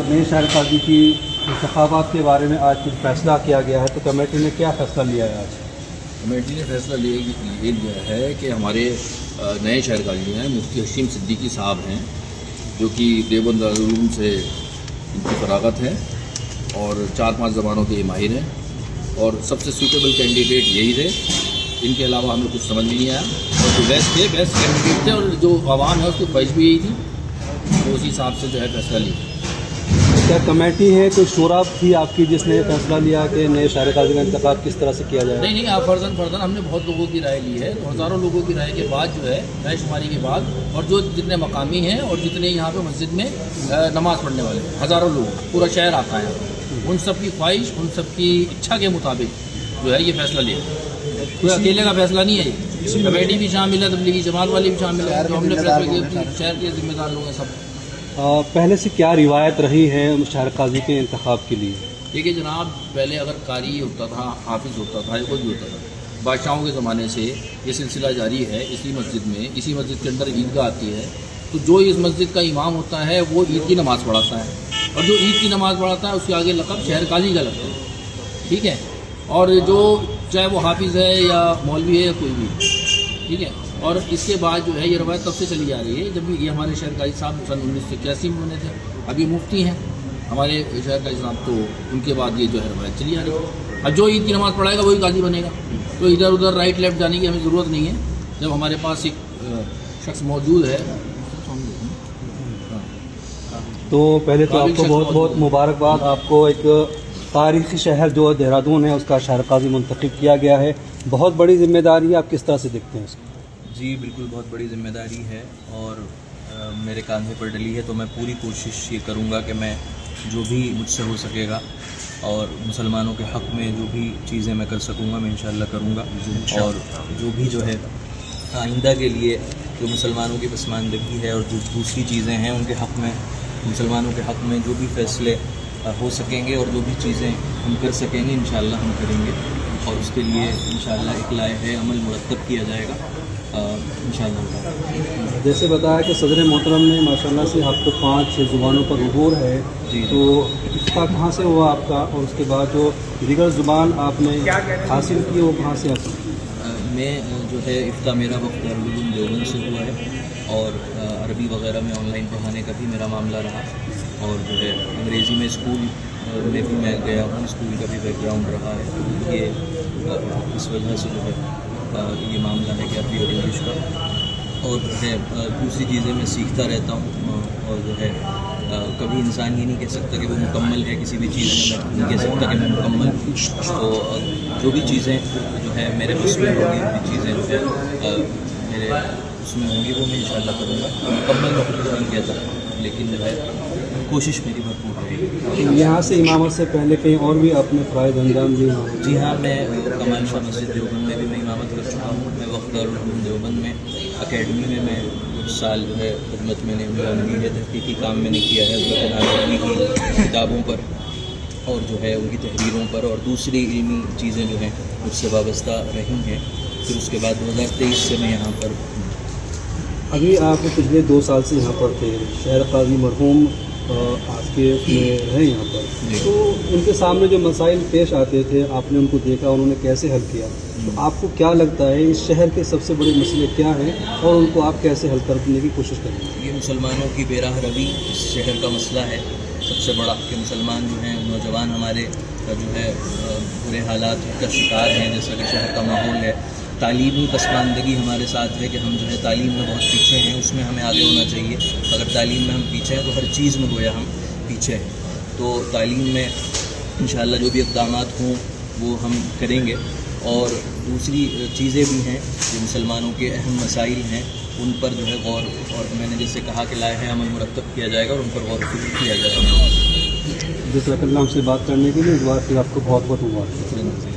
نئے شہر قاضی کی انتخابات کے بارے میں آج کچھ فیصلہ کیا گیا ہے، تو کمیٹی نے کیا فیصلہ لیا ہے؟ آج کمیٹی نے فیصلہ لیا ہے کہ ہمارے نئے شہر قاضی ہیں مفتی حشیم صدیقی صاحب ہیں، جو کہ دیوبند دارالعلوم سے ان کی فراغت ہے اور 4-5 زبانوں کے یہ ماہر ہیں اور سب سے سوٹیبل کینڈیڈیٹ یہی تھے۔ ان کے علاوہ ہمیں کچھ سمجھ نہیں آیا اور جو بیسٹ کینڈیڈیٹ تھے اور جو عوام ہے اس کی خواہش بھی یہی تھی، تو اسی حساب سے جو ہے فیصلہ لیا۔ کیا کمیٹی ہے کوئی شورا تھی آپ کی جس نے فیصلہ لیا کہ نئے شہر قاضی کا انتخاب کس طرح سے کیا جائے؟ نہیں، آپ فرداً ہم نے بہت لوگوں کی رائے لی ہے، ہزاروں لوگوں کی رائے کے بعد جو ہے رائے شماری کے بعد، اور جو جتنے مقامی ہیں اور جتنے یہاں پہ مسجد میں نماز پڑھنے والے ہزاروں لوگ، پورا شہر آتا ہے، ان سب کی خواہش، ان سب کی اچھا کے مطابق جو ہے یہ فیصلہ لیا۔ کوئی اکیلے کا فیصلہ نہیں ہے، یہ کمیٹی بھی شامل ہے، تبلیغی جماعت والی بھی شامل ہے، جو ہم نے فیصلہ کیا شہر کے ذمہ دار لوگ ہیں سب۔ پہلے سے کیا روایت رہی ہے شہر قاضی کے انتخاب کے لیے؟ دیکھیے جناب، پہلے اگر قاری ہوتا تھا، حافظ ہوتا تھا یا کوئی بھی ہوتا تھا، بادشاہوں کے زمانے سے یہ سلسلہ جاری ہے۔ اسی مسجد کے اندر عیدگاہ آتی ہے، تو جو اس مسجد کا امام ہوتا ہے وہ عید کی نماز پڑھاتا ہے، اور جو عید کی نماز پڑھاتا ہے اس کے آگے لقب شہر قاضی کا لگتا ہے، ٹھیک ہے۔ اور جو چاہے وہ حافظ ہے یا مولوی ہے یا کوئی بھی، ٹھیک ہے۔ اور اس کے بعد جو ہے یہ روایت تب سے چلی جا رہی ہے جب بھی یہ ہمارے شہر قاضی صاحب سن 1981 میں بنے تھے، ابھی مفتی ہیں ہمارے شہر قاضی صاحب، تو ان کے بعد یہ جو ہے روایت چلی آ رہی ہے۔ اب جو عید کی نماز پڑھائے گا وہی قاضی بنے گا، تو ادھر ادھر رائٹ لیفٹ جانے کی ہمیں ضرورت نہیں ہے۔ جب ہمارے پاس ایک شخص موجود ہے تو پہلے تو آپ کو بہت بہت مبارکباد۔ آپ کو ایک تاریخی شہر جو دہرادون ہے اس کا شہر قاضی منتخب کیا گیا ہے، بہت بڑی ذمہ داری ہے، آپ کس طرح سے دیکھتے ہیں اس کو؟ جی بالکل، بہت بڑی ذمہ داری ہے اور میرے کاندھے پر ڈلی ہے، تو میں پوری کوشش یہ کروں گا کہ میں جو بھی مجھ سے ہو سکے گا اور مسلمانوں کے حق میں جو بھی چیزیں میں کر سکوں گا میں انشاءاللہ کروں گا، اور جو بھی جو ہے آئندہ کے لیے جو مسلمانوں کی پسماندگی ہے اور جو دوسری چیزیں ہیں ان کے حق میں، مسلمانوں کے حق میں جو بھی فیصلے ہو سکیں گے اور جو بھی چیزیں ہم کر سکیں گے انشاءاللہ ہم کریں گے، اور اس کے لیے انشاءاللہ ایک لائحہ عمل مرتب کیا جائے گا انشاءاللہ۔ جیسے بتایا کہ صدر محترم نے ماشاءاللہ سے آپ کو 5-6 زبانوں پر عبور ہے، تو اس کا کہاں سے ہوا آپ کا، اور اس کے بعد جو دیگر زبان آپ نے حاصل کی وہ کہاں سے حاصل کی؟ میں جو ہے افتاء میرا وقت دارالعلوم دیوبند سے ہوا ہے، اور عربی وغیرہ میں آن لائن پڑھانے کا بھی میرا معاملہ رہا، اور جو ہے انگریزی میں اسکول میں بھی میں گیا ہوں، اسکول کا بھی بیک گراؤنڈ رہا ہے۔ یہ اس وجہ سے جو ہے یہ معاملہ ہے کہ عربی اور انگلش کا، اور جو ہے دوسری چیزیں میں سیکھتا رہتا ہوں، اور جو ہے کبھی انسان یہ نہیں کہہ سکتا کہ وہ مکمل ہے کسی بھی چیز میں، میں نہیں کہہ سکتا کہ میں مکمل ہوں، تو جو بھی چیزیں جو ہے میرے اس میں ہوں گی، جو بھی چیزیں جو ہے میرے اس میں ہوں گی وہ میں انشاءاللہ کروں گا۔ مکمل میں خود نہیں کہتا، لیکن جو ہے کوشش میری بھرپور رہے گی۔ یہاں سے امامت سے پہلے کہیں اور بھی آپ نے فرائض انجام دیے ہیں؟ جی ہاں، میں کمال شاہ مسجد دیوبند میں بھی میں امامت کر چکا ہوں۔ میں وقت دارالعلوم دیوبند میں اکیڈمی میں کچھ سال جو ہے خدمت میں نے انجام دی ہے، تحقیقی کام میں نے کیا ہے حضرت نانوی کی کتابوں پر اور جو ہے ان کی تحریروں پر، اور دوسری علمی چیزیں جو ہیں مجھ سے وابستہ رہی ہیں۔ پھر اس کے بعد 2023 سے میں یہاں پر ابھی آپ پچھلے 2 سال سے یہاں پر تھے، شہر قاضی مرحوم آپ کے اس میں رہے یہاں پر، تو ان کے سامنے جو مسائل پیش آتے تھے آپ نے ان کو دیکھا، انہوں نے کیسے حل کیا، تو آپ کو کیا لگتا ہے اس شہر کے سب سے بڑے مسئلے کیا ہیں اور ان کو آپ کیسے حل کرنے کی کوشش کریں گے؟ یہ مسلمانوں کی بے راہ روی اس شہر کا مسئلہ ہے سب سے بڑا، کہ مسلمان جو ہیں نوجوان ہمارے جو ہے برے حالات کا شکار ہیں، جیسا کہ شہر کا ماحول ہے۔ تعلیمی پسماندگی ہمارے ساتھ ہے کہ ہم جو ہے تعلیم میں بہت پیچھے ہیں، اس میں ہمیں آگے ہونا چاہیے۔ اگر تعلیم میں ہم پیچھے ہیں تو ہر چیز میں گویا ہم پیچھے ہیں، تو تعلیم میں انشاءاللہ جو بھی اقدامات ہوں وہ ہم کریں گے، اور دوسری چیزیں بھی ہیں جو مسلمانوں کے اہم مسائل ہیں ان پر جو ہے غور، اور میں نے جیسے کہا کہ لائحہ عمل مرتب کیا جائے گا اور ان پر غور و فکر کیا جائے گا۔ جزاک اللہ ہم سے بات کرنے کے لیے، اس بار پھر آپ کو بہت بہت مبارک۔